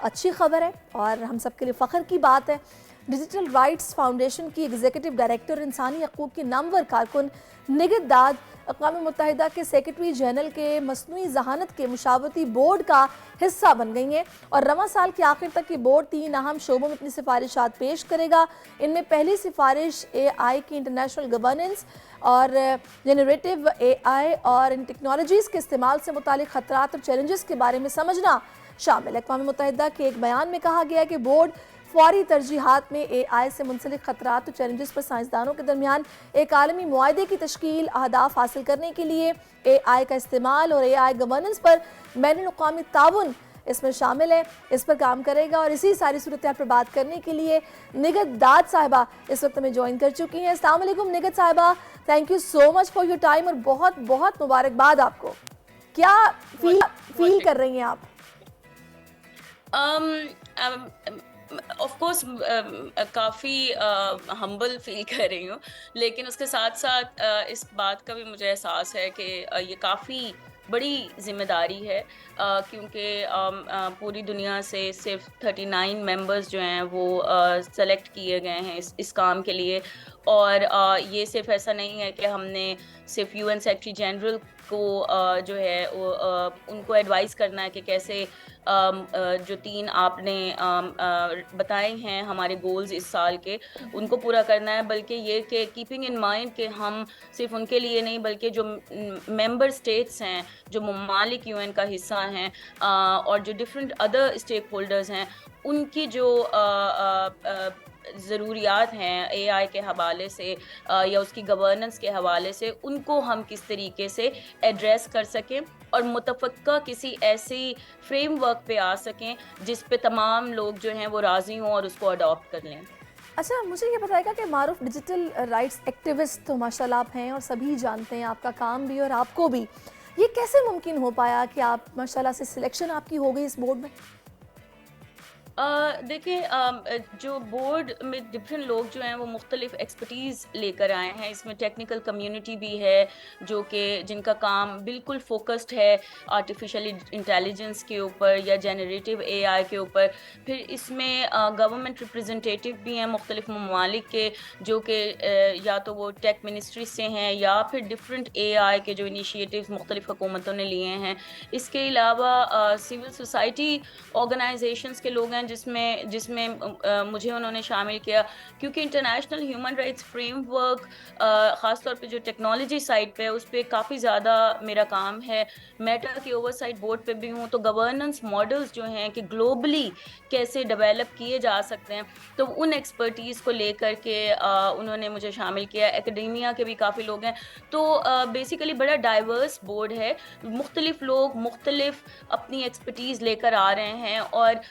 अच्छी खबर है और हम सब के लिए फ़ख्र की बात है। डिजिटल राइट्स फाउंडेशन की एग्जीक्यूटिव डायरेक्टर और इंसानी हकूक़ की नामवर कारकुन निगहत दाद अक़वाम मुत्तहिदा के सेक्रेटरी जनरल के मसनूई ज़हानत के मुशावरती बोर्ड का हिस्सा बन गई हैं और रवां साल के आखिर तक ये बोर्ड 3 अहम शोबों में अपनी सिफारिशात पेश करेगा। इनमें पहली सिफारिश AI की इंटरनेशनल गवर्नेंस और जनरेटिव AI और इन टेक्नोलॉजीज़ के इस्तेमाल से मुतालिक ख़तरात और चैलेंजेस के बारे में समझना शामिल है। अक़वाम मुत्तहिदा के एक बयान में कहा गया है कि बोर्ड फौरी तरजीहात में AI से मुंसलिक ख़तरात और चैलेंजेस पर साइंसदानों के दरमियान एक आलमी मुआहदे की तश्कील, अहदाफ हासिल करने के लिए AI का इस्तेमाल और AI गवर्नेंस पर बैनुल अक़वामी ताउन इसमें शामिल है, इस पर काम करेगा। और इसी सारी सूरत पर बात करने के लिए निगहत दाद साहिबा इस वक्त में ज्वाइन कर चुकी हैं। अस्सलाम वालेकुम निगहत साहिबा, thank you so much for your time और बहुत बहुत मुबारकबाद आपको। क्या फील कर रही हैं आप? ऑफ कोर्स काफ़ी हम्बल फील कर रही हूँ, लेकिन उसके साथ साथ इस बात का भी मुझे एहसास है कि ये काफ़ी बड़ी ज़िम्मेदारी है, क्योंकि पूरी दुनिया से सिर्फ 39 मेंबर्स जो हैं वो सेलेक्ट किए गए हैं इस काम के लिए। और ये सिर्फ ऐसा नहीं है कि हमने सिर्फ UN सेक्रेटरी जनरल को जो है वो उनको एडवाइस करना है कि कैसे जो 3 आपने बताए हैं हमारे गोल्स इस साल के, उनको पूरा करना है, बल्कि ये कि कीपिंग इन माइंड कि हम सिर्फ उनके लिए नहीं बल्कि जो मेंबर स्टेट्स हैं, जो ममालिक UN का हिस्सा हैं और जो डिफरेंट अदर स्टेक होल्डर्स हैं, उनकी जो ज़रूरियात हैं AI के हवाले से या उसकी गवर्नेंस के हवाले से, उनको हम किस तरीके से एड्रेस कर सकें और मुतफ़क्का किसी ऐसी फ्रेमवर्क पे आ सकें जिस पे तमाम लोग जो हैं वो राज़ी हों और उसको अडॉप्ट कर लें। अच्छा, मुझे ये बताएगा कि मारूफ डिजिटल राइट्स एक्टिविस्ट तो माशाल्लाह आप हैं और सभी जानते हैं आपका काम भी और आपको भी। ये कैसे मुमकिन हो पाया कि आप माशाल्लाह से सिलेक्शन आपकी हो गई इस बोर्ड में? देखिए, जो बोर्ड में डिफरेंट लोग जो हैं वो मुख्तलिफ एक्सपर्टीज़ लेकर आए हैं। इसमें टेक्निकल कम्युनिटी भी है जो कि जिनका काम बिल्कुल फोकस्ड है आर्टिफिशियल इंटेलिजेंस के ऊपर या जनरेटिव AI के ऊपर। फिर इसमें गवर्नमेंट रिप्रेजेंटेटिव भी हैं मुख्तलिफ ममालिक के, जो कि या तो वो टेक मिनिस्ट्री से हैं या फिर डिफरेंट AI के जो इनिशिएटिव्स मुख्तलिफ हुकूमतों ने लिए हैं। इसके अलावा सिविल सोसाइटी ऑर्गेनाइजेशंस के लोग हैं जिसमें जिसमें मुझे उन्होंने शामिल किया, क्योंकि इंटरनेशनल ह्यूमन राइट्स फ्रेमवर्क ख़ास तौर पे जो टेक्नोलॉजी साइड पे है उस पे काफ़ी ज़्यादा मेरा काम है। मेटा के ओवरसाइट बोर्ड पे भी हूँ, तो गवर्नेंस मॉडल्स जो हैं कि ग्लोबली कैसे डेवलप किए जा सकते हैं, तो उन एक्सपर्टीज़ को लेकर के उन्होंने मुझे शामिल किया। एकेडेमिया के भी काफ़ी लोग हैं, तो बेसिकली बड़ा डाइवर्स बोर्ड है। मुख्तलिफ लोग मुख्तलिफ अपनी एक्सपर्टीज़ लेकर आ रहे हैं। और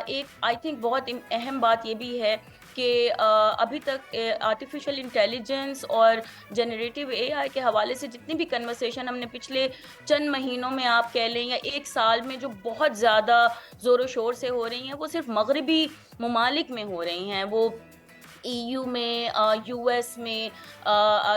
एक आई थिंक बहुत अहम बात ये भी है कि अभी तक आर्टिफिशियल इंटेलिजेंस और जनरेटिव AI के हवाले से जितनी भी कन्वर्सेशन हमने पिछले चंद महीनों में आप कह लें या एक साल में जो बहुत ज़्यादा ज़ोर शोर से हो रही हैं, वो सिर्फ मगरबी ममालिक में हो रही हैं। वो EU में, US में,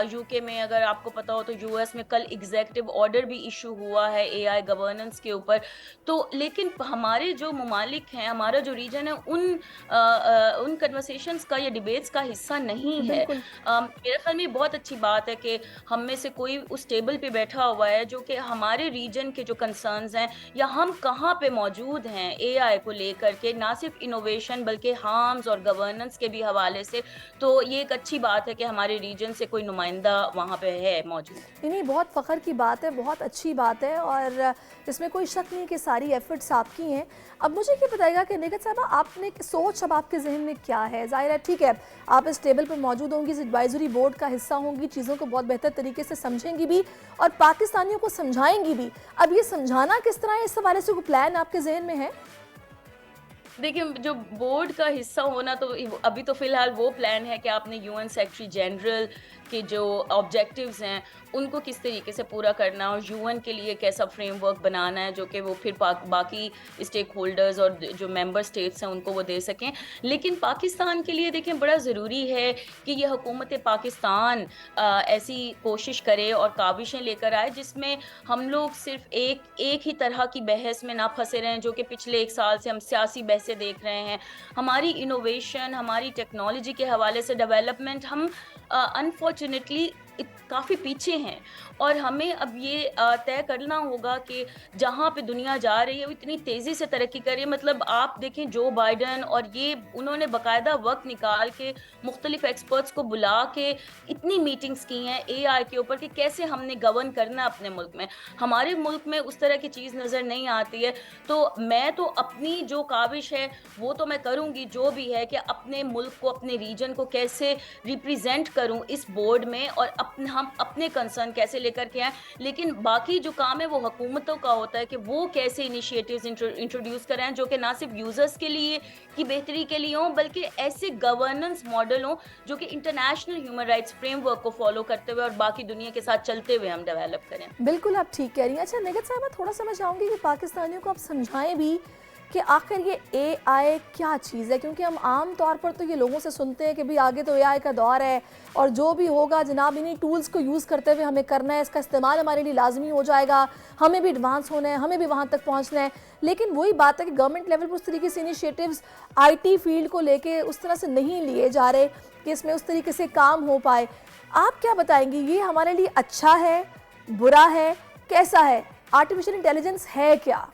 UK में, अगर आपको पता हो तो US में कल एग्जीक्यूटिव ऑर्डर भी इशू हुआ है AI गवर्नेंस के ऊपर। तो लेकिन हमारे जो ममालिक हैं, हमारा जो रीजन है, उन कन्वर्सेशंस का या डिबेट्स का हिस्सा नहीं है। बिल्कुल। मेरे ख्याल में बहुत अच्छी बात है कि हम में से कोई उस टेबल पे बैठा हुआ है जो कि हमारे रीजन के जो कंसर्न्स हैं या हम कहाँ पे मौजूद हैं AI को लेकर के, ना सिर्फ इनोवेशन बल्कि हार्म्स और गवर्नेंस के भी हवाले से। तो ये एक अच्छी बात है कि हमारे रीजन से कोई नुमाइंदा वहाँ पे है मौजूद। नहीं, बहुत फ़ख्र की बात है, बहुत अच्छी बात है और इसमें कोई शक नहीं कि सारी एफ़र्ट्स आपकी हैं। अब मुझे ये बताइएगा कि निगहत साहिबा, आपने सोच अब आपके ज़हन में क्या है? ज़ाहिर है, ठीक है, आप इस टेबल पर मौजूद होंगी, इस एडवाइज़री बोर्ड का हिस्सा होंगी, चीज़ों को बहुत बेहतर तरीके से समझेंगी भी और पाकिस्तानियों को समझाएंगी भी। अब ये समझाना किस तरह है, इस हवाले से कोई प्लान आपके ज़हन में है? देखिए, जो बोर्ड का हिस्सा होना, तो अभी तो फ़िलहाल वो प्लान है कि आपने UN सेक्रेटरी जनरल के जो ऑब्जेक्टिव्स हैं उनको किस तरीके से पूरा करना और UN के लिए कैसा फ्रेमवर्क बनाना है जो कि वो फिर बाकी स्टेक होल्डर्स और जो मेंबर स्टेट्स हैं उनको वो दे सकें। लेकिन पाकिस्तान के लिए देखें, बड़ा ज़रूरी है कि ये हुकूमत पाकिस्तान ऐसी कोशिश करे और काविशें लेकर आए जिसमें हम लोग सिर्फ एक ही तरह की बहस में ना फंसे रहें, जो कि पिछले 1 साल से हम सियासी बहस कैसे देख रहे हैं, हमारी इनोवेशन, हमारी टेक्नोलॉजी के हवाले से डेवलपमेंट, हम अनफॉर्चुनेटली काफ़ी पीछे हैं। और हमें अब ये तय करना होगा कि जहाँ पे दुनिया जा रही है वो इतनी तेज़ी से तरक्की कर रही है। मतलब आप देखें जो बाइडन और ये उन्होंने बाकायदा वक्त निकाल के मुख्तलिफ एक्सपर्ट्स को बुला के इतनी मीटिंग्स की हैं एआई के ऊपर कि कैसे हमने गवर्न करना अपने मुल्क में। हमारे मुल्क में उस तरह की चीज़ नज़र नहीं आती है। तो मैं तो अपनी जो काविश है वो तो मैं करूँगी जो भी है, कि अपने मुल्क को, अपने रीजन को कैसे रिप्रेजेंट करूँ इस बोर्ड में, और हम अपने कंसर्न कैसे लेकर के आए। लेकिन बाकी जो काम है वो हुकूमतों का होता है कि वो कैसे इनिशिएटिव्स इंट्रोड्यूस कराएं जो कि ना सिर्फ यूजर्स के लिए की बेहतरी के लिए हों, बल्कि ऐसे गवर्नेंस मॉडल हों जो कि इंटरनेशनल ह्यूमन राइट्स फ्रेमवर्क को फॉलो करते हुए और बाकी दुनिया के साथ चलते हुए हम डेवलप करें। बिल्कुल आप ठीक कह रही हैं। अच्छा निगत साहब, मैं थोड़ा सा मैं चाहूँगी कि पाकिस्तानियों को आप समझाएं भी कि आखिर ये एआई क्या चीज़ है, क्योंकि हम आम तौर पर तो ये लोगों से सुनते हैं कि भाई आगे तो एआई का दौर है और जो भी होगा जनाब इन्हीं टूल्स को यूज़ करते हुए हमें करना है, इसका इस्तेमाल हमारे लिए लाजमी हो जाएगा, हमें भी एडवांस होना है, हमें भी वहाँ तक पहुँचना है। लेकिन वही बात है कि गवर्नमेंट लेवल पर उस तरीके से इनिशिएटिव्स आईटी फील्ड को लेके उस तरह से नहीं लिए जा रहे कि इसमें उस तरीके से काम हो पाए। आप क्या बताएंगी, ये हमारे लिए अच्छा है, बुरा है, कैसा है? आर्टिफिशियल इंटेलिजेंस है क्या?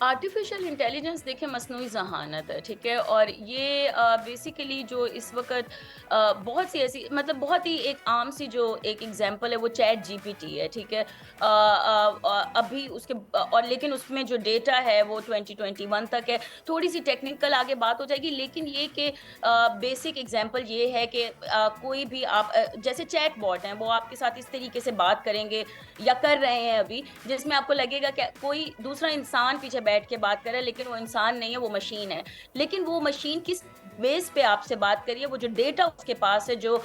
आर्टिफिशियल इंटेलिजेंस देखिए मसनूई ज़हानत है, ठीक है। और ये बेसिकली जो इस वक्त बहुत सी ऐसी, मतलब बहुत ही एक आम सी जो एक एग्जांपल है वो चैट जीपीटी है, ठीक है। अभी उसके और लेकिन उसमें जो डेटा है वो 2021 तक है। थोड़ी सी टेक्निकल आगे बात हो जाएगी, लेकिन ये कि बेसिक एग्जांपल ये है कि कोई भी आप जैसे चैट बॉट हैं वो आपके साथ इस तरीके से बात करेंगे या कर रहे हैं अभी, जिसमें आपको लगेगा कि कोई दूसरा इंसान पीछे बैठ के बात कर रहा है, लेकिन वो इंसान नहीं है, वो मशीन है। लेकिन वो मशीन किस बेस पे आपसे बात करिए, वो जो डेटा उसके पास है, जो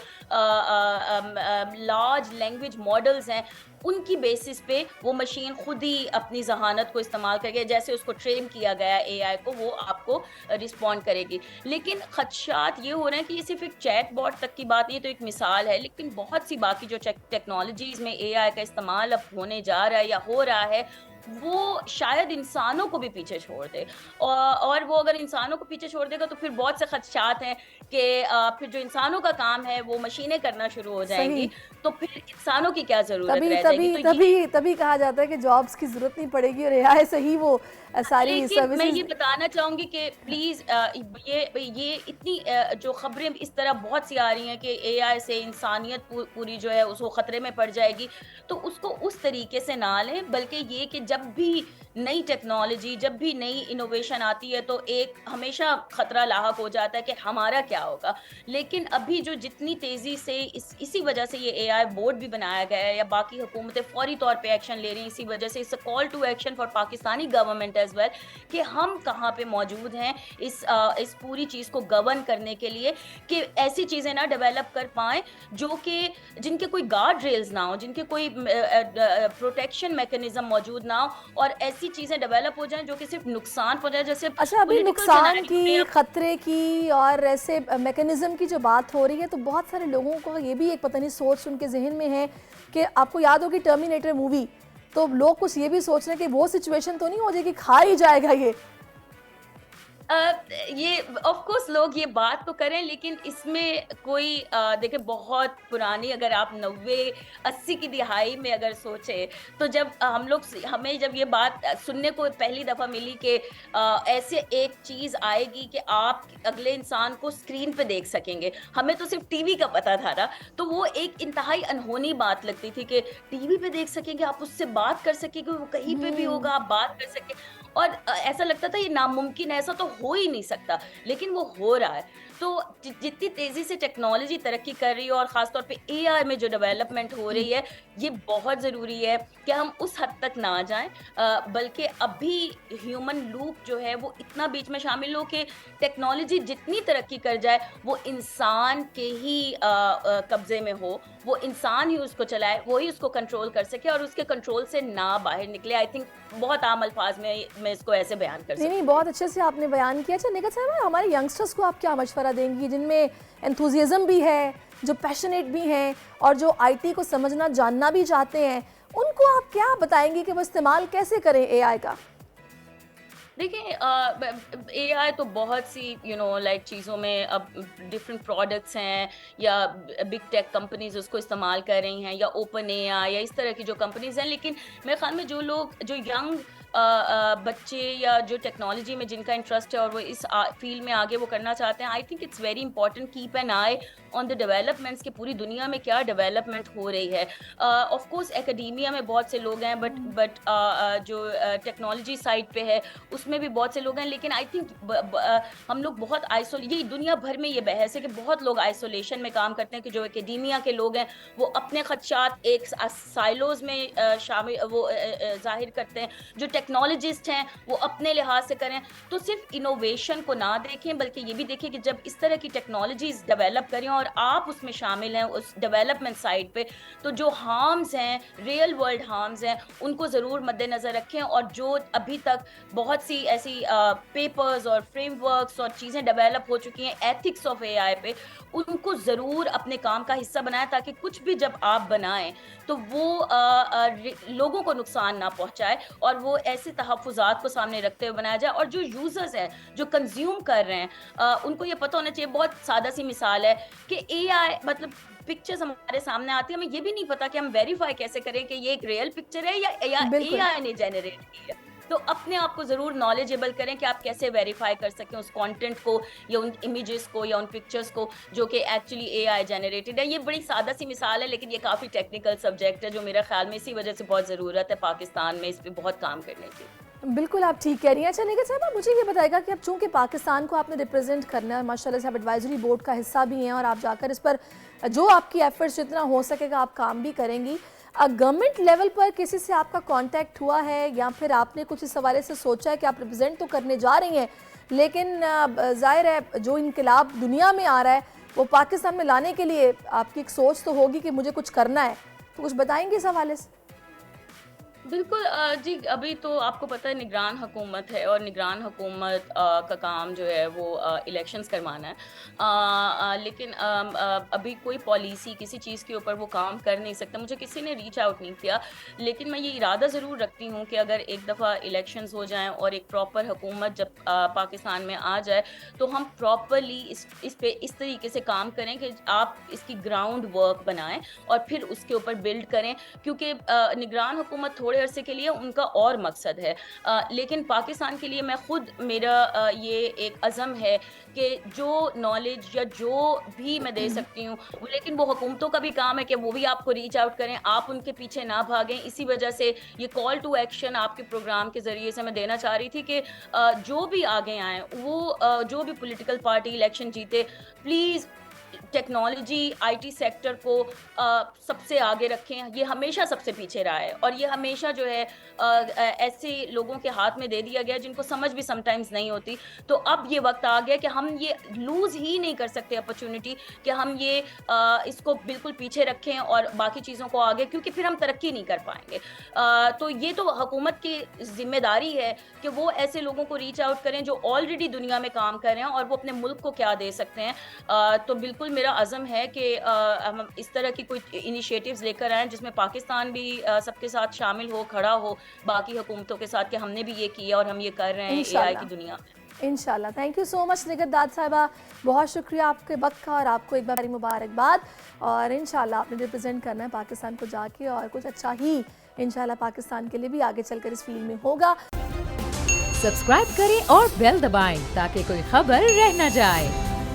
लार्ज लैंग्वेज मॉडल्स हैं, उनकी बेसिस पे वो मशीन खुद ही अपनी जहानत को इस्तेमाल करके, जैसे उसको ट्रेन किया गया एआई को, वो आपको रिस्पॉन्ड करेगी। लेकिन खदशात ये हो रहे हैं कि ये सिर्फ एक चैट बॉट तक की बात नहीं, तो एक मिसाल है, लेकिन बहुत सी बाकी जो टेक्नोलॉजीज में एआई का इस्तेमाल अब होने जा रहा है या हो रहा है, वो शायद इंसानों को भी पीछे छोड़ दे। और वो अगर इंसानों को पीछे छोड़ देगा तो फिर बहुत से खदशात हैं कि फिर जो इंसानों का काम है वो मशीनें करना शुरू हो जाएंगी, तो फिर इंसानों की क्या जरूरत रह जाएगी। तो तभी कहा जाता है कि जॉब्स की जरूरत नहीं पड़ेगी और एआई से ही वो सारी सर्विसेज। मैं ये बताना चाहूंगी कि प्लीज ये इतनी जो खबरें इस तरह बहुत सी आ रही हैं कि एआई से इंसानियत पूरी जो है उसको खतरे में पड़ जाएगी, तो उसको उस तरीके से ना लें, बल्कि ये कि जब भी नई टेक्नोलॉजी, जब भी नई इनोवेशन आती है तो एक हमेशा खतरा लाहक हो जाता है कि हमारा क्या होगा। लेकिन अभी जो जितनी तेजी से इसी वजह से ये एआई बोर्ड भी बनाया गया है या बाकी हुकूमतें फौरी तौर पे एक्शन ले रही हैं, इसी वजह से it's a call to action for Pakistani government as well कि हम कहाँ पे मौजूद हैं इस पूरी चीज़ को गवर्न करने के लिए, कि ऐसी चीज़ें ना डेवलप कर पाएँ जो कि जिनके कोई गार्ड रेल्स ना हो, जिनके कोई प्रोटेक्शन मैकेनिज्म मौजूद ना हो, और ऐसी चीजें डेवलप हो जाएं जो कि सिर्फ नुकसान पहुंचाए। जैसे अच्छा, अभी नुकसान की, खतरे की और ऐसे मैकेनिज्म की जो बात हो रही है, तो बहुत सारे लोगों को ये भी एक पता नहीं सोच उनके जहन में है कि आपको याद होगी टर्मिनेटर मूवी, तो लोग कुछ ये भी सोच रहे हैं कि वो सिचुएशन तो नहीं हो जाएगी, खा ही जाएगा ये। ये ऑफ कोर्स लोग ये बात तो करें, लेकिन इसमें कोई देखिए बहुत पुरानी, अगर आप 90-80 की दिहाई में अगर सोचे, तो जब हमें जब ये बात सुनने को पहली दफ़ा मिली कि ऐसे एक चीज़ आएगी कि आप अगले इंसान को स्क्रीन पे देख सकेंगे, हमें तो सिर्फ टीवी का पता था ना, तो वो एक इंतहाई अनहोनी बात लगती थी कि टीवी पे देख सकेंगे, आप उससे बात कर सकेंगे, वो कहीं पे भी होगा आप बात कर सकें। और ऐसा लगता था ये नामुमकिन है, ऐसा तो हो ही नहीं सकता, लेकिन वो हो रहा है। तो जितनी तेज़ी से टेक्नोलॉजी तरक्की कर रही है और ख़ासतौर पे एआई में जो डेवलपमेंट हो रही है, ये बहुत ज़रूरी है कि हम उस हद तक ना जाएं, बल्कि अभी ह्यूमन लूप जो है वो इतना बीच में शामिल हो कि टेक्नोलॉजी जितनी तरक्की कर जाए वो इंसान के ही कब्ज़े में हो, वो इंसान ही उसको चलाए, वही उसको कंट्रोल कर सके और उसके कंट्रोल से ना बाहर निकले। आई थिंक बहुत आम अल्फाज में मैं इसको ऐसे बयान कर सकती हूँ। नहीं, बहुत अच्छे से आपने बयान किया। अच्छा निगत साहब, हमारे यंगस्टर्स को आप क्या मशवरा देंगी जिनमें एंथुजियाज्म भी है, जो पैशनेट भी हैं और जो आईटी को समझना जानना भी चाहते हैं, उनको आप क्या बताएंगी कि वो इस्तेमाल कैसे करें एआई का? देखिए ए आई तो बहुत सी लाइक चीज़ों में अब डिफरेंट प्रोडक्ट्स हैं या बिग टेक कंपनीज उसको इस्तेमाल कर रही हैं या ओपन ए आई या इस तरह की जो कंपनीज हैं, लेकिन मेरे ख्याल में जो लोग जो यंग बच्चे या जो टेक्नोलॉजी में जिनका इंटरेस्ट है और वो इस फील्ड में आगे वो करना चाहते हैं, I think it's very important keep an I on the developments कि पूरी दुनिया में क्या डेवलपमेंट हो रही है. ऑफ कोर्स एकेडमिया में बहुत से लोग हैं, बट जो टेक्नोलॉजी साइड पे है उसमें भी बहुत से लोग हैं, लेकिन आई थिंक हम लोग बहुत ये दुनिया भर में ये बहस है कि बहुत लोग आइसोलेशन में काम करते हैं, कि जो एकेडमिया के लोग हैं वो अपने खदशात एक साइलोज में शामिल वो जाहिर करते हैं, जो टेक्नोलॉजिस्ट हैं वो अपने लिहाज से करें. तो सिर्फ इनोवेशन को ना देखें बल्कि ये भी देखें कि जब इस तरह की टेक्नोलॉजीज डेवलप करें और आप उसमें शामिल हैं उस डेवलपमेंट साइड पे, तो जो हार्म्स हैं, रियल वर्ल्ड हार्म्स हैं, उनको ज़रूर मद्देनज़र रखें. और जो अभी तक बहुत सी ऐसी पेपर्स और फ्रेमवर्क्स और चीज़ें डेवलप हो चुकी हैं एथिक्स ऑफ एआई पे, उनको ज़रूर अपने काम का हिस्सा बनाएं, ताकि कुछ भी जब आप बनाएं तो वो लोगों को नुकसान ना पहुंचाए और वो ऐसे तहफ़्फ़ुज़ात को सामने रखते हुए बनाया जाए. और जो यूज़र्स हैं, जो कंज्यूम कर रहे हैं, उनको ये पता होना चाहिए. बहुत सादा सी मिसाल है कि एआई मतलब पिक्चर्स हमारे सामने आती है, हमें ये भी नहीं पता कि हम वेरीफाई कैसे करें कि ये एक रियल पिक्चर है या बिल्कुल. एआई ने जनरेट की है. तो अपने आप को ज़रूर नॉलेजेबल करें कि आप कैसे वेरीफाई कर सकें उस कंटेंट को या उन इमेजेस को या उन पिक्चर्स को जो कि एक्चुअली एआई जनरेटेड है. ये बड़ी सादा सी मिसाल है, लेकिन ये काफ़ी टेक्निकल सब्जेक्ट है जो मेरे ख्याल में इसी वजह से बहुत ज़रूरत है पाकिस्तान में इस पर बहुत काम करने की. बिल्कुल आप ठीक कह रही हैं. अच्छा निगहत साहब, मुझे ये बताएगा कि अब चूंकि पाकिस्तान को आपने रिप्रेजेंट करना है, माशाल्लाह से आप एडवाइजरी बोर्ड का हिस्सा भी हैं और आप जाकर इस पर जो आपकी एफर्ट्स जितना हो सकेगा आप काम भी करेंगी. गवर्नमेंट लेवल पर किसी से आपका कांटेक्ट हुआ है या फिर आपने कुछ इस हवाले से सोचा है कि आप रिप्रेजेंट तो करने जा रही हैं, लेकिन ज़ाहिर है जो इनकलाब दुनिया में आ रहा है वो पाकिस्तान में लाने के लिए आपकी एक सोच तो होगी कि मुझे कुछ करना है, तो कुछ बताएंगे इस हवाले से? बिल्कुल जी, अभी तो आपको पता है निगरान हुकूमत है और निगरान हुकूमत का काम जो है वो इलेक्शंस करवाना है. लेकिन अभी कोई पॉलिसी किसी चीज़ के ऊपर वो काम कर नहीं सकता. मुझे किसी ने रीच आउट नहीं किया, लेकिन मैं ये इरादा ज़रूर रखती हूँ कि अगर एक दफ़ा इलेक्शंस हो जाएं और एक प्रॉपर हुकूमत जब पाकिस्तान में आ जाए तो हम प्रॉपरली इस पे इस तरीके से काम करें कि आप इसकी ग्राउंड वर्क बनाएं और फिर उसके ऊपर बिल्ड करें. क्योंकि निगरान हुकूमत थोड़े अरसे के लिए उनका और मकसद है, लेकिन पाकिस्तान के लिए मैं खुद मेरा ये एक अज़म है कि जो नॉलेज या जो भी मैं दे सकती हूँ, लेकिन वो हुकूमतों का भी काम है कि वो भी आपको रीच आउट करें, आप उनके पीछे ना भागें. इसी वजह से ये कॉल टू एक्शन आपके प्रोग्राम के ज़रिए से मैं देना चाह रही थी कि जो भी आगे आएँ, वो जो भी पॉलिटिकल पार्टी इलेक्शन जीते, प्लीज़ टेक्नोलॉजी आईटी सेक्टर को सबसे आगे रखें. ये हमेशा सबसे पीछे रहा है और ये हमेशा जो है ऐसे लोगों के हाथ में दे दिया गया जिनको समझ भी समटाइम्स नहीं होती. तो अब ये वक्त आ गया कि हम ये लूज़ ही नहीं कर सकते अपॉर्चुनिटी कि हम ये इसको बिल्कुल पीछे रखें और बाकी चीज़ों को आगे, क्योंकि फिर हम तरक्की नहीं कर पाएंगे. तो ये तो हुकूमत की जिम्मेदारी है कि वो ऐसे लोगों को रीच आउट करें जो ऑलरेडी दुनिया में काम कर रहे हैं और वो अपने मुल्क को क्या दे सकते हैं. तो बिल्कुल मेरा अज़म है कि हम इस तरह की कोई इनिशिएटिव्स लेकर आएँ जिसमें पाकिस्तान भी सबके साथ शामिल हो, खड़ा हो बाकी हुकूमतों के साथ कि हमने भी ये किया और हम ये कर रहे हैं एआई की दुनिया में. इंशाल्लाह. Thank you so much Nighat दाद साहिबा, बहुत शुक्रिया आपके वक्त का और आपको एक बार मुबारकबाद. और इंशाल्लाह आपने रिप्रेजेंट करना है पाकिस्तान को जाके और कुछ अच्छा ही इंशाल्लाह पाकिस्तान के लिए भी आगे चलकर इस फील्ड में होगा. सब्सक्राइब करें और बेल दबाएं ताकि कोई खबर रह न जाए.